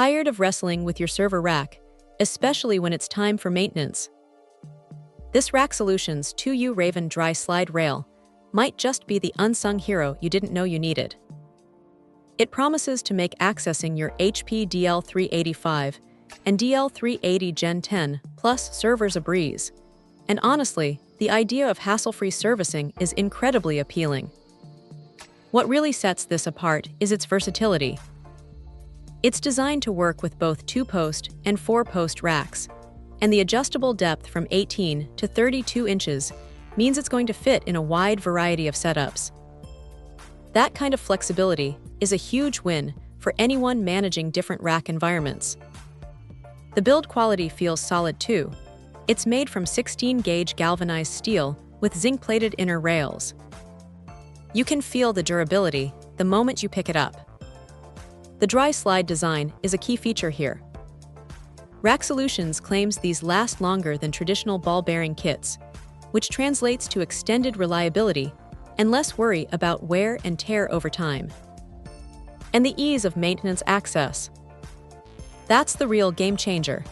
Tired of wrestling with your server rack, especially when it's time for maintenance? This RackSolutions 2U Raven Dry Slide Rail might just be the unsung hero you didn't know you needed. It promises to make accessing your HP DL385 and DL380 Gen 10 Plus servers a breeze. And honestly, the idea of hassle-free servicing is incredibly appealing. What really sets this apart is its versatility. It's designed to work with both 2-post and 4-post racks, and the adjustable depth from 18 to 32 inches means it's going to fit in a wide variety of setups. That kind of flexibility is a huge win for anyone managing different rack environments. The build quality feels solid too. It's made from 16-gauge galvanized steel with zinc-plated inner rails. You can feel the durability the moment you pick it up. The dry slide design is a key feature here. RackSolutions claims these last longer than traditional ball-bearing kits, which translates to extended reliability and less worry about wear and tear over time. And the ease of maintenance access. That's the real game changer.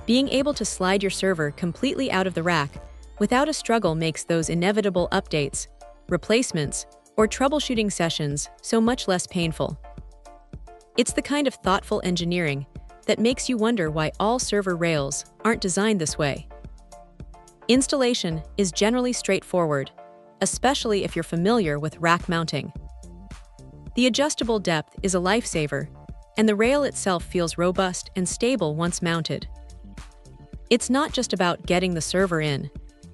Being able to slide your server completely out of the rack without a struggle makes those inevitable updates, replacements, or troubleshooting sessions so much less painful. It's the kind of thoughtful engineering that makes you wonder why all server rails aren't designed this way. Installation is generally straightforward, especially if you're familiar with rack mounting. The adjustable depth is a lifesaver, and the rail itself feels robust and stable once mounted. It's not just about getting the server in,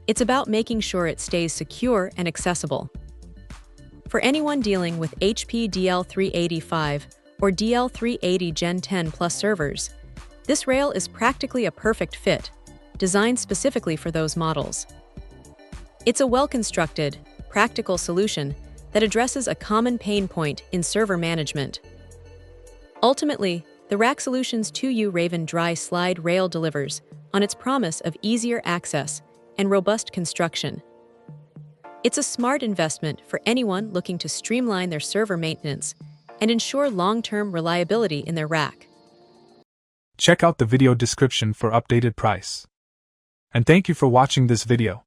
it's about making sure it stays secure and accessible. For anyone dealing with HP DL385 or DL380 Gen 10 Plus servers, this rail is practically a perfect fit, designed specifically for those models. It's a well-constructed, practical solution that addresses a common pain point in server management. Ultimately, the RackSolutions 2U Raven Dry Slide Rail delivers on its promise of easier access and robust construction. It's a smart investment for anyone looking to streamline their server maintenance and ensure long-term reliability in their rack. Check out the video description for updated price. And thank you for watching this video.